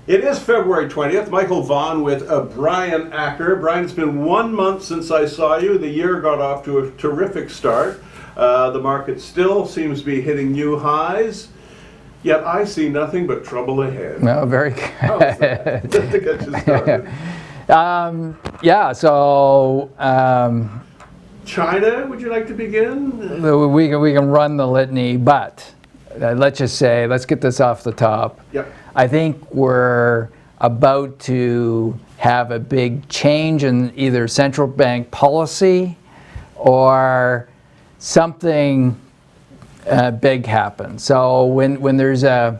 It is February 20th. Michael Vaughn with Brian Acker. Brian, it's been 1 month since I saw you. The year got off to a terrific start. The market still seems to be hitting new highs, yet I see nothing but trouble ahead. No, very good. How's that? Just to get you started. China, would you like to begin? We can run the litany, but let's just say, let's get this off the top. Yep. I think we're about to have a big change in either central bank policy or something big happens. So when there's a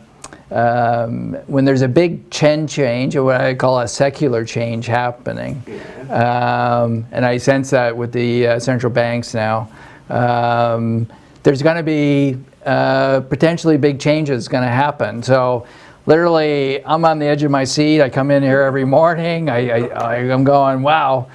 big trend change, or what I call a secular change happening, and I sense that with the central banks now, there's going to be potentially big changes going to happen. So literally, I'm on the edge of my seat. I come in here every morning. I'm going, wow.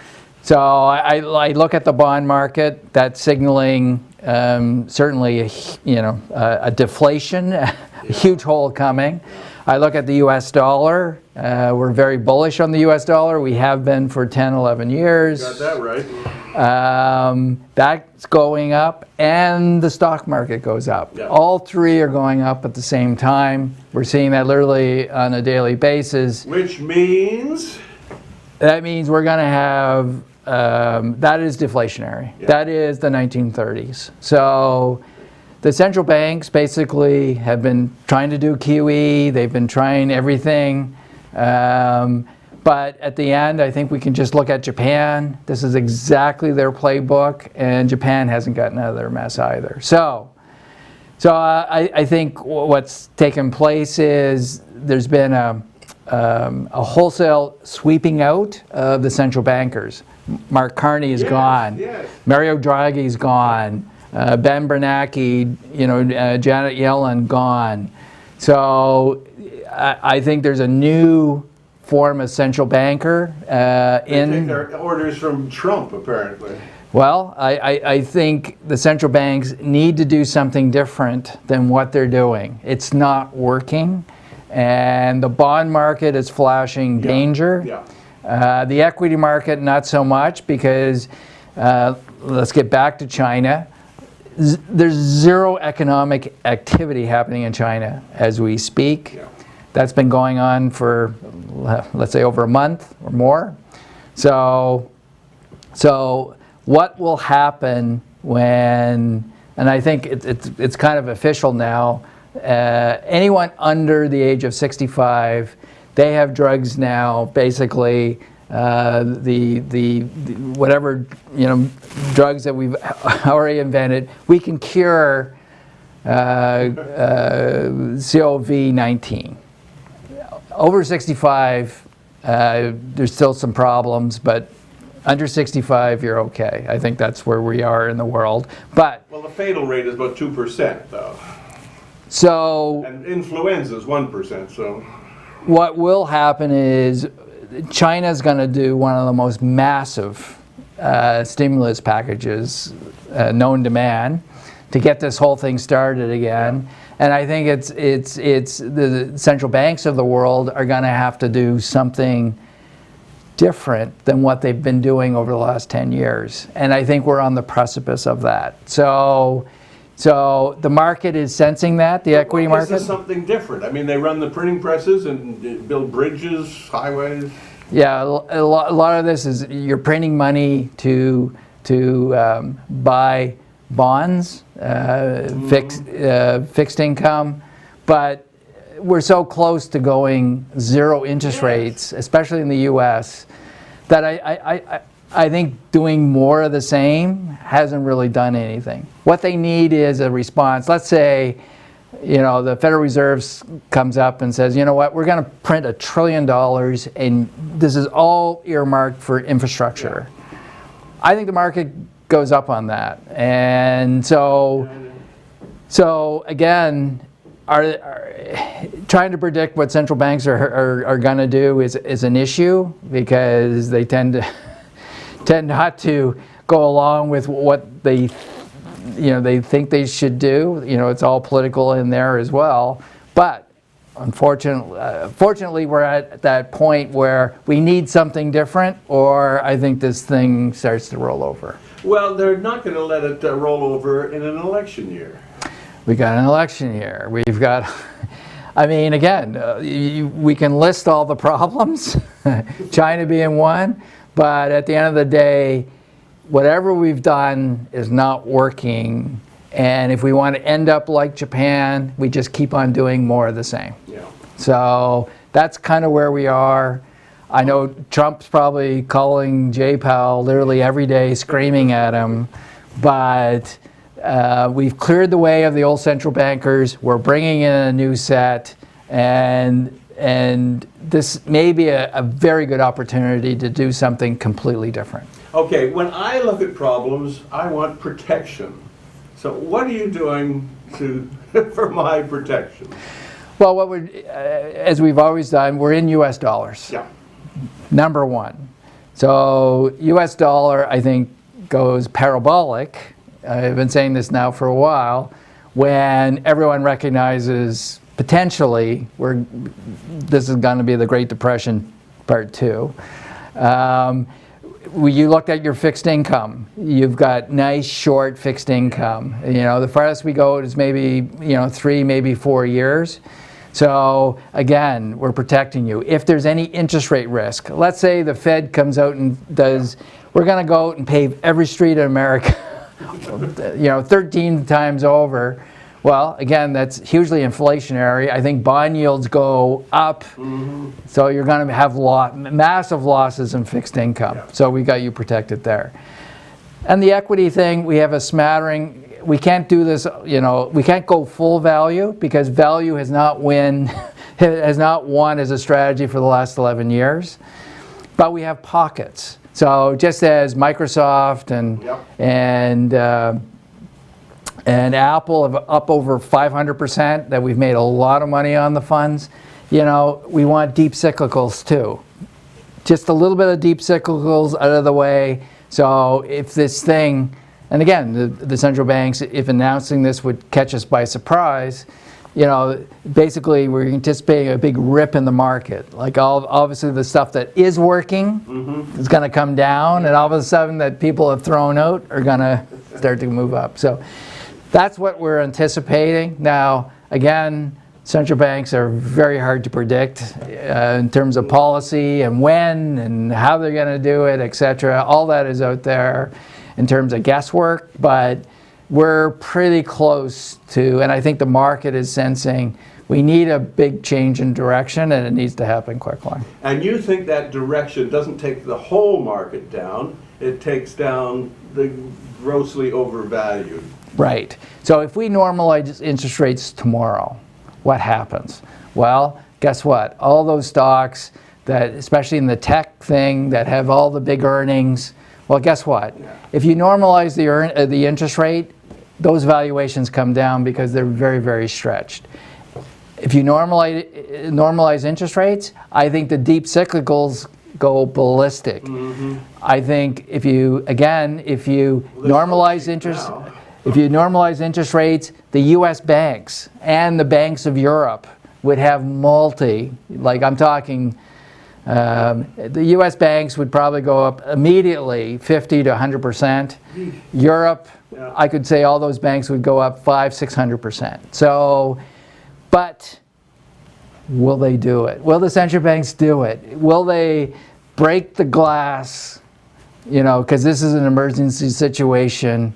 So I look at the bond market. That's signaling certainly a deflation, a huge hole coming. I look at the U.S. dollar. We're very bullish on the U.S. dollar. We have been for 10, 11 years. Got that right. That's going up, and the stock market goes up. Yeah. All three are going up at the same time. We're seeing that literally on a daily basis. Which means? That means we're going to have, that is deflationary. Yeah. That is the 1930s. So the central banks basically have been trying to do QE. They've been trying everything. But at the end, I think we can just look at Japan. This is exactly their playbook, and Japan hasn't gotten out of their mess either. So I think what's taken place is there's been a wholesale sweeping out of the central bankers. Mark Carney is gone. Yes. Mario Draghi is gone. Ben Bernanke, Janet Yellen gone. So I think there's a new form of central banker They take their orders from Trump, apparently. Well, I think the central banks need to do something different than what they're doing. It's not working, and the bond market is flashing danger. Yeah. The equity market, not so much, because let's get back to China. There's zero economic activity happening in China as we speak. Yeah. That's been going on for, let's say, over a month or more. So what will happen when, and I think it's kind of official now, anyone under the age of 65, they have drugs now, basically, the whatever drugs that we've already invented, we can cure COVID-19. Over 65, there's still some problems, but under 65, you're okay. I think that's where we are in the world. But Well, the fatal rate is about 2%, though. So, And influenza is 1%, so. what will happen is China's going to do one of the most massive stimulus packages known to man to get this whole thing started again. And I think it's the central banks of the world are going to have to do something different than what they've been doing over the last 10 years. And I think we're on the precipice of that. So the market is sensing that, the equity market. This is something different. I mean, they run the printing presses and build bridges, highways. Yeah, a lot of this is you're printing money to buy bonds, fixed income, but we're so close to going zero interest rates, especially in the U.S., that I think doing more of the same hasn't really done anything. What they need is a response. Let's say, the Federal Reserve comes up and says, you know what, we're going to print $1 trillion, and this is all earmarked for infrastructure. I think the market goes up on that. And so again, trying to predict what central banks are going to do is an issue, because they tend not to go along with what they think they should do. It's all political in there as well. But Fortunately, we're at that point where we need something different, or I think this thing starts to roll over. Well, they're not going to let it roll over in an election year. We got an election year. We've got, I mean, again, we can list all the problems, China being one, but at the end of the day, whatever we've done is not working. And if we want to end up like Japan, we just keep on doing more of the same. Yeah. So that's kind of where we are. I know Trump's probably calling Jay Powell literally every day, screaming at him, but we've cleared the way of the old central bankers. We're bringing in a new set, and this may be a very good opportunity to do something completely different. Okay, when I look at problems, I want protection. So what are you doing for my protection? Well, as we've always done, we're in U.S. dollars. Yeah. Number one. So U.S. dollar, I think, goes parabolic. I've been saying this now for a while, when everyone recognizes potentially this is going to be the Great Depression Part 2. You looked at your fixed income. You've got nice short fixed income. You know, the farthest we go is maybe 3, maybe 4 years. So again, we're protecting you. If there's any interest rate risk, let's say the Fed comes out and we're going to go out and pave every street in America, 13 times over. Well, again, that's hugely inflationary. I think bond yields go up, so you're going to have massive losses in fixed income. Yeah. So we got you protected there. And the equity thing, we have a smattering. We can't do this, we can't go full value because value has not won as a strategy for the last 11 years. But we have pockets. So just as Microsoft and Apple have up over 500%, that we've made a lot of money on the funds, we want deep cyclicals too. Just a little bit of deep cyclicals out of the way. So if this thing, and again, the central banks, if announcing this would catch us by surprise, basically we're anticipating a big rip in the market. Like obviously the stuff that is working is going to come down, and all of a sudden that people have thrown out are going to start to move up. So that's what we're anticipating. Now, again, central banks are very hard to predict in terms of policy and when and how they're going to do it, etc. All that is out there in terms of guesswork, but we're pretty close to, and I think the market is sensing, we need a big change in direction, and it needs to happen quickly. And you think that direction doesn't take the whole market down, it takes down the grossly overvalued. Right. So if we normalize interest rates tomorrow, what happens? Well, guess what? All those stocks that, especially in the tech thing, that have all the big earnings, well, guess what? Yeah. If you normalize the interest rate, those valuations come down because they're very, very stretched. If you normalize interest rates, I think the deep cyclicals go ballistic. I think if you normalize interest rates, the U.S. banks and the banks of Europe would have I'm talking, the U.S. banks would probably go up immediately 50 to 100%. Europe, I could say all those banks would go up 500-600%. So, but will they do it? Will the central banks do it? Will they break the glass? Because this is an emergency situation.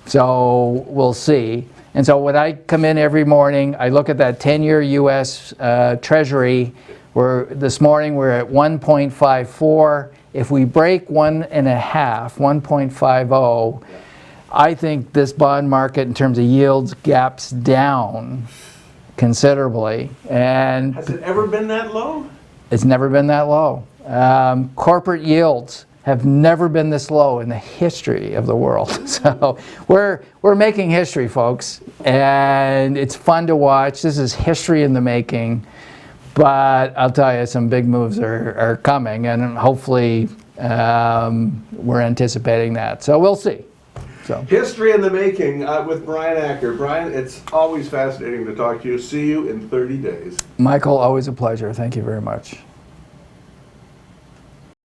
So we'll see. And so when I come in every morning, I look at that 10-year U.S. Treasury. This morning we're at 1.54. If we break 1.50, I think this bond market in terms of yields gaps down considerably. And has it ever been that low? It's never been that low. Corporate yields have never been this low in the history of the world. So we're making history, folks, and it's fun to watch. This is history in the making, but I'll tell you, some big moves are coming, and hopefully we're anticipating that. So we'll see. So. History in the making with Brian Acker. Brian, it's always fascinating to talk to you. See you in 30 days. Michael, always a pleasure. Thank you very much.